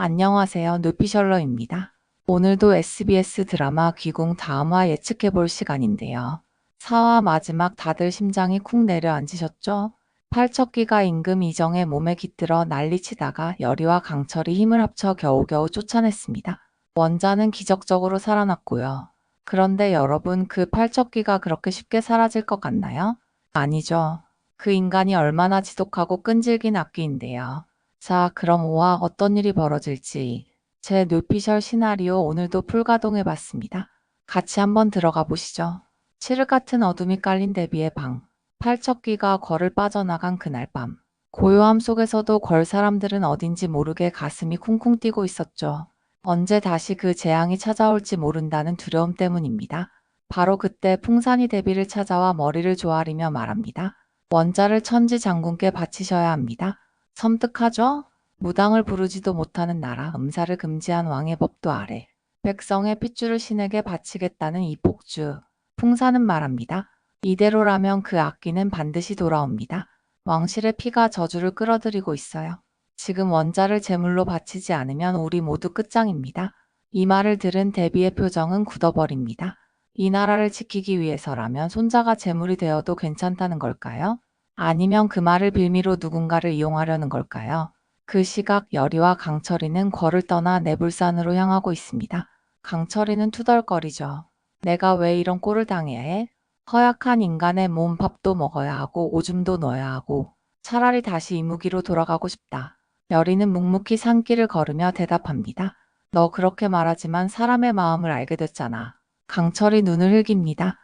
안녕하세요. 누피셜러입니다. 오늘도 SBS 드라마 귀궁 다음 화 예측해볼 시간인데요. 4화 마지막 다들 심장이 쿵 내려앉으셨죠? 팔척기가 임금 이정의 몸에 깃들어 난리치다가 여리와 강철이 힘을 합쳐 겨우겨우 쫓아냈습니다. 원자는 기적적으로 살아났고요. 그런데 여러분, 그 팔척기가 그렇게 쉽게 사라질 것 같나요? 아니죠. 그 인간이 얼마나 지독하고 끈질긴 악귀인데요. 자, 그럼 5화 어떤 일이 벌어질지 제 뇌피셜 시나리오 오늘도 풀가동해 봤습니다. 같이 한번 들어가 보시죠. 칠흑 같은 어둠이 깔린 대비의 방. 팔척기가 걸을 빠져나간 그날 밤. 고요함 속에서도 걸 사람들은 어딘지 모르게 가슴이 쿵쿵 뛰고 있었죠. 언제 다시 그 재앙이 찾아올지 모른다는 두려움 때문입니다. 바로 그때 풍산이 대비를 찾아와 머리를 조아리며 말합니다. 원자를 천지 장군께 바치셔야 합니다. 섬뜩하죠? 무당을 부르지도 못하는 나라, 음사를 금지한 왕의 법도 아래 백성의 핏줄을 신에게 바치겠다는 이 폭주. 풍사는 말합니다. 이대로라면 그 악기는 반드시 돌아옵니다. 왕실의 피가 저주를 끌어들이고 있어요. 지금 원자를 제물로 바치지 않으면 우리 모두 끝장입니다. 이 말을 들은 대비의 표정은 굳어버립니다. 이 나라를 지키기 위해서라면 손자가 제물이 되어도 괜찮다는 걸까요? 아니면 그 말을 빌미로 누군가를 이용하려는 걸까요? 그 시각 여리와 강철이는 궐을 떠나 내불산으로 향하고 있습니다. 강철이는 투덜거리죠. 내가 왜 이런 꼴을 당해야 해? 허약한 인간의 몸 밥도 먹어야 하고 오줌도 넣어야 하고 차라리 다시 이무기로 돌아가고 싶다. 여리는 묵묵히 산길을 걸으며 대답합니다. 너 그렇게 말하지만 사람의 마음을 알게 됐잖아. 강철이 눈을 흘깁니다.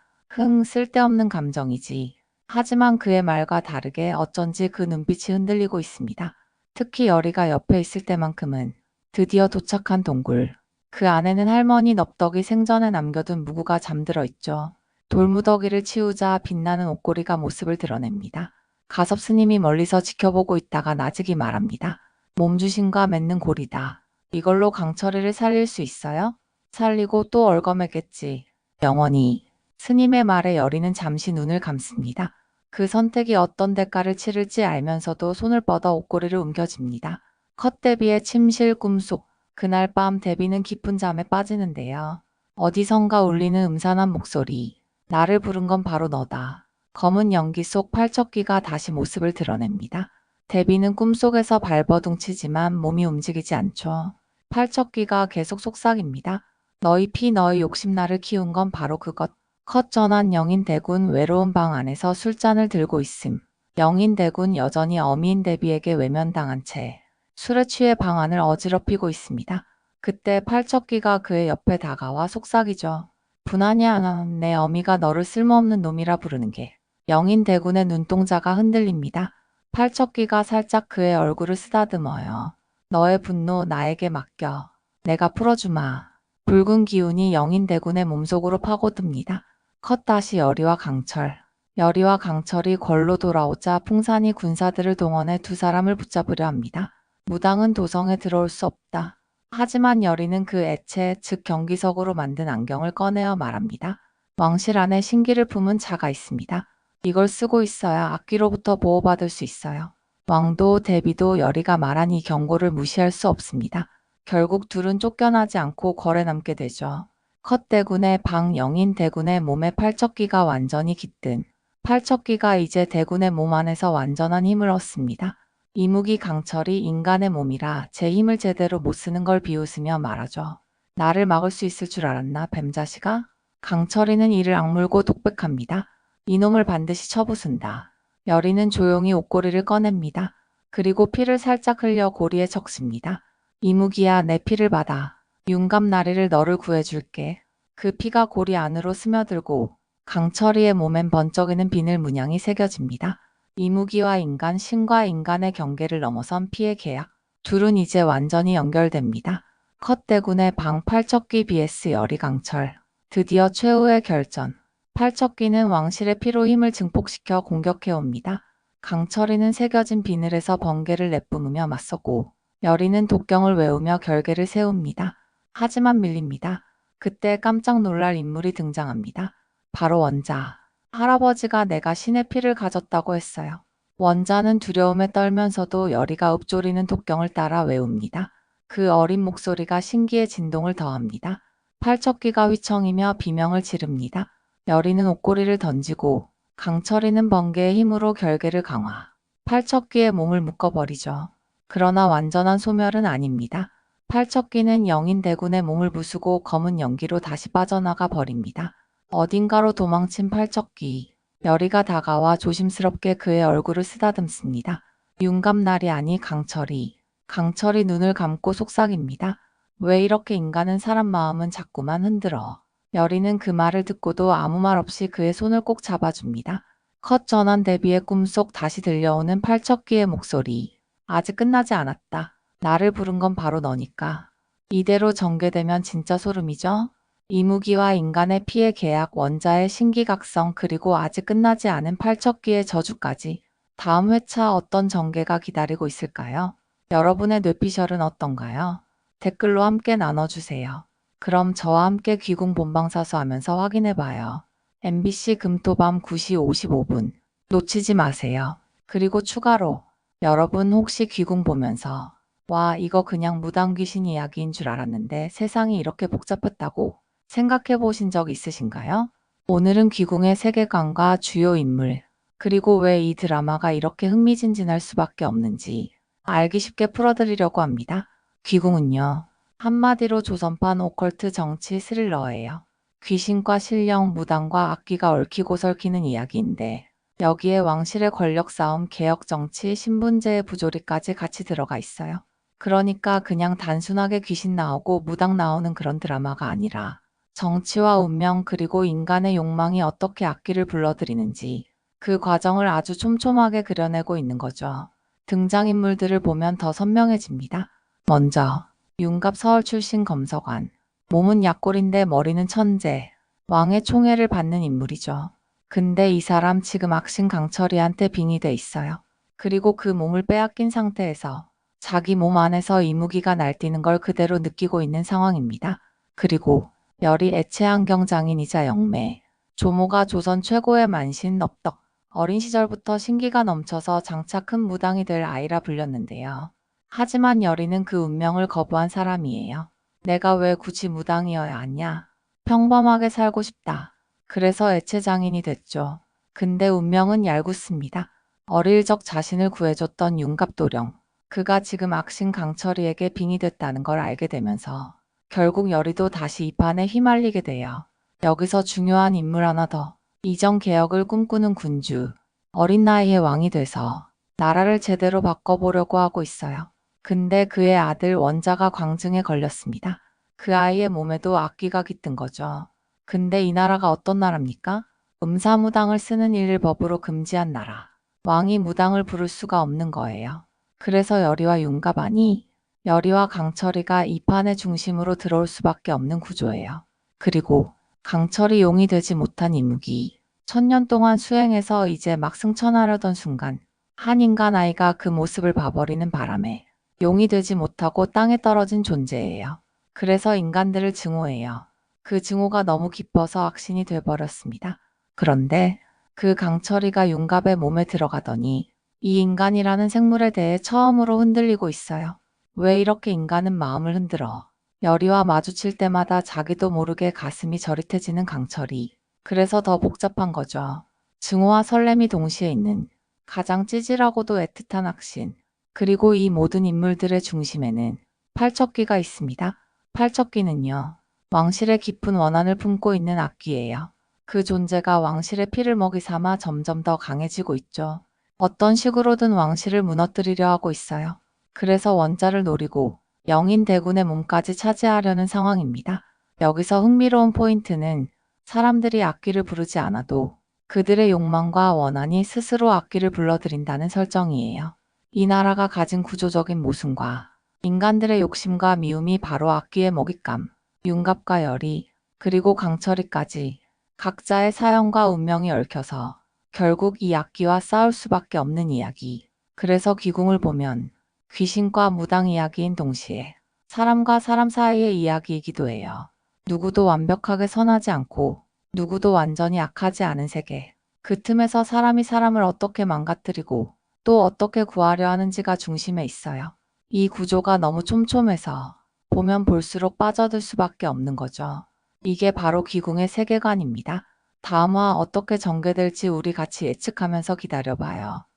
쓸데없는 감정이지. 하지만 그의 말과 다르게 어쩐지 그 눈빛이 흔들리고 있습니다. 특히 여리가 옆에 있을 때만큼은. 드디어 도착한 동굴. 그 안에는 할머니 넙덕이 생전에 남겨둔 무구가 잠들어 있죠. 돌무더기를 치우자 빛나는 옷걸이가 모습을 드러냅니다. 가섭 스님이 멀리서 지켜보고 있다가 나직이 말합니다. 몸주신과 맺는 골이다. 이걸로 강철이를 살릴 수 있어요? 살리고 또 얼거매겠지. 영원히. 스님의 말에 여리는 잠시 눈을 감습니다. 그 선택이 어떤 대가를 치를지 알면서도 손을 뻗어 옷걸이를 움켜쥡니다. 컷 데비의 침실 꿈속. 그날 밤 데비는 깊은 잠에 빠지는데요. 어디선가 울리는 음산한 목소리. 나를 부른 건 바로 너다. 검은 연기 속 팔척기가 다시 모습을 드러냅니다. 데비는 꿈속에서 발버둥치지만 몸이 움직이지 않죠. 팔척기가 계속 속삭입니다. 너희 피 너희 욕심 나를 키운 건 바로 그것. 컷 전환 영인대군 외로운 방 안에서 술잔을 들고 있음. 영인대군 여전히 어미인 데비에게 외면당한 채 술에 취해 방 안을 어지럽히고 있습니다. 그때 팔척기가 그의 옆에 다가와 속삭이죠. 분하냐, 내 어미가 너를 쓸모없는 놈이라 부르는 게. 영인대군의 눈동자가 흔들립니다. 팔척기가 살짝 그의 얼굴을 쓰다듬어요. 너의 분노 나에게 맡겨. 내가 풀어주마. 붉은 기운이 영인대군의 몸속으로 파고듭니다. 컷 다시 여리와 강철. 여리와 강철이 궐로 돌아오자 풍산이 군사들을 동원해 두 사람을 붙잡으려 합니다. 무당은 도성에 들어올 수 없다. 하지만 여리는 그 애체, 즉 경기석으로 만든 안경을 꺼내어 말합니다. 왕실 안에 신기를 품은 자가 있습니다. 이걸 쓰고 있어야 악귀로부터 보호받을 수 있어요. 왕도 대비도 여리가 말한 이 경고를 무시할 수 없습니다. 결국 둘은 쫓겨나지 않고 궐에 남게 되죠. 컷 대군의 방 영인 대군의 몸에 팔척기가 완전히 깃든. 팔척기가 이제 대군의 몸 안에서 완전한 힘을 얻습니다. 이무기 강철이 인간의 몸이라 제 힘을 제대로 못 쓰는 걸 비웃으며 말하죠. 나를 막을 수 있을 줄 알았나 뱀자식아? 강철이는 이를 악물고 독백합니다. 이놈을 반드시 쳐부순다. 여리는 조용히 옷걸이를 꺼냅니다. 그리고 피를 살짝 흘려 고리에 적십니다. 이무기야 내 피를 받아. 윤감나리를 너를 구해줄게. 그 피가 고리 안으로 스며들고 강철이의 몸엔 번쩍이는 비늘 문양이 새겨집니다. 이무기와 인간, 신과 인간의 경계를 넘어선 피의 계약. 둘은 이제 완전히 연결됩니다. 컷대군의 방 팔척기 vs 여리강철. 드디어 최후의 결전. 팔척기는 왕실의 피로 힘을 증폭시켜 공격해옵니다. 강철이는 새겨진 비늘에서 번개를 내뿜으며 맞서고 여리는 독경을 외우며 결계를 세웁니다. 하지만 밀립니다. 그때 깜짝 놀랄 인물이 등장합니다. 바로 원자. 할아버지가 내가 신의 피를 가졌다고 했어요. 원자는 두려움에 떨면서도 여리가 읊조리는 독경을 따라 외웁니다. 그 어린 목소리가 신기의 진동을 더합니다. 팔척귀가 휘청이며 비명을 지릅니다. 여리는 옷고리를 던지고 강철이는 번개의 힘으로 결계를 강화. 팔척귀의 몸을 묶어버리죠. 그러나 완전한 소멸은 아닙니다. 팔척귀는 영인대군의 몸을 부수고 검은 연기로 다시 빠져나가 버립니다. 어딘가로 도망친 팔척귀. 여리가 다가와 조심스럽게 그의 얼굴을 쓰다듬습니다. 윤갑날이 아니 강철이. 강철이 눈을 감고 속삭입니다. 왜 이렇게 인간은 사람 마음은 자꾸만 흔들어. 여리는 그 말을 듣고도 아무 말 없이 그의 손을 꼭 잡아줍니다. 컷 전환 대비의 꿈속 다시 들려오는 팔척귀의 목소리. 아직 끝나지 않았다. 나를 부른 건 바로 너니까. 이대로 전개되면 진짜 소름이죠? 이무기와 인간의 피해 계약, 원자의 신기각성, 그리고 아직 끝나지 않은 팔척귀의 저주까지. 다음 회차 어떤 전개가 기다리고 있을까요? 여러분의 뇌피셜은 어떤가요? 댓글로 함께 나눠주세요. 그럼 저와 함께 귀궁 본방사수 하면서 확인해봐요. MBC 금토밤 9시 55분. 놓치지 마세요. 그리고 추가로 여러분 혹시 귀궁 보면서 와, 이거 그냥 무당 귀신 이야기인 줄 알았는데 세상이 이렇게 복잡했다고 생각해 보신 적 있으신가요? 오늘은 귀궁의 세계관과 주요 인물, 그리고 왜 이 드라마가 이렇게 흥미진진할 수밖에 없는지 알기 쉽게 풀어드리려고 합니다. 귀궁은요, 한마디로 조선판 오컬트 정치 스릴러예요. 귀신과 신령, 무당과 악귀가 얽히고 설키는 이야기인데 여기에 왕실의 권력 싸움, 개혁 정치, 신분제의 부조리까지 같이 들어가 있어요. 그러니까 그냥 단순하게 귀신 나오고 무당 나오는 그런 드라마가 아니라 정치와 운명 그리고 인간의 욕망이 어떻게 악기를 불러들이는지 그 과정을 아주 촘촘하게 그려내고 있는 거죠. 등장인물들을 보면 더 선명해집니다. 먼저 윤갑 서울 출신 검서관. 몸은 약골인데 머리는 천재. 왕의 총애를 받는 인물이죠. 근데 이 사람 지금 악신 강철이한테 빙의돼 있어요. 그리고 그 몸을 빼앗긴 상태에서 자기 몸 안에서 이무기가 날뛰는 걸 그대로 느끼고 있는 상황입니다. 그리고 열이 애체안경장인이자 영매. 조모가 조선 최고의 만신 넙덕. 어린 시절부터 신기가 넘쳐서 장차 큰 무당이 될 아이라 불렸는데요. 하지만 열이는 그 운명을 거부한 사람이에요. 내가 왜 굳이 무당이어야 하냐? 평범하게 살고 싶다. 그래서 애체장인이 됐죠. 근데 운명은 얄궂습니다. 어릴 적 자신을 구해줬던 윤갑도령. 그가 지금 악신 강철이에게 빙의됐다는 걸 알게 되면서 결국 열이도 다시 이 판에 휘말리게 돼요. 여기서 중요한 인물 하나 더. 이정 개혁을 꿈꾸는 군주. 어린 나이에 왕이 돼서 나라를 제대로 바꿔보려고 하고 있어요. 근데 그의 아들 원자가 광증에 걸렸습니다. 그 아이의 몸에도 악귀가 깃든 거죠. 근데 이 나라가 어떤 나라입니까? 음사무당을 쓰는 일을 법으로 금지한 나라. 왕이 무당을 부를 수가 없는 거예요. 그래서 열이와 윤갑아니, 열이와 강철이가 이 판의 중심으로 들어올 수밖에 없는 구조예요. 그리고 강철이 용이 되지 못한 이무기. 1000년 동안 수행해서 이제 막 승천하려던 순간 한 인간 아이가 그 모습을 봐버리는 바람에 용이 되지 못하고 땅에 떨어진 존재예요. 그래서 인간들을 증오해요. 그 증오가 너무 깊어서 악신이 돼버렸습니다. 그런데 그 강철이가 윤갑의 몸에 들어가더니 이 인간이라는 생물에 대해 처음으로 흔들리고 있어요. 왜 이렇게 인간은 마음을 흔들어? 열이와 마주칠 때마다 자기도 모르게 가슴이 저릿해지는 강철이. 그래서 더 복잡한 거죠. 증오와 설렘이 동시에 있는 가장 찌질하고도 애틋한 악신. 그리고 이 모든 인물들의 중심에는 팔척귀가 있습니다. 팔척귀는요, 왕실의 깊은 원한을 품고 있는 악귀예요. 그 존재가 왕실의 피를 먹이 삼아 점점 더 강해지고 있죠. 어떤 식으로든 왕실을 무너뜨리려 하고 있어요. 그래서 원자를 노리고 영인 대군의 몸까지 차지하려는 상황입니다. 여기서 흥미로운 포인트는 사람들이 악귀를 부르지 않아도 그들의 욕망과 원한이 스스로 악귀를 불러들인다는 설정이에요. 이 나라가 가진 구조적인 모순과 인간들의 욕심과 미움이 바로 악귀의 먹잇감, 윤갑과 열이, 그리고 강철이까지 각자의 사연과 운명이 얽혀서 결국 이 악귀와 싸울 수밖에 없는 이야기. 그래서 귀궁을 보면 귀신과 무당 이야기인 동시에 사람과 사람 사이의 이야기이기도 해요. 누구도 완벽하게 선하지 않고 누구도 완전히 악하지 않은 세계. 그 틈에서 사람이 사람을 어떻게 망가뜨리고 또 어떻게 구하려 하는지가 중심에 있어요. 이 구조가 너무 촘촘해서 보면 볼수록 빠져들 수밖에 없는 거죠. 이게 바로 귀궁의 세계관입니다. 다음화 어떻게 전개될지 우리 같이 예측하면서 기다려봐요.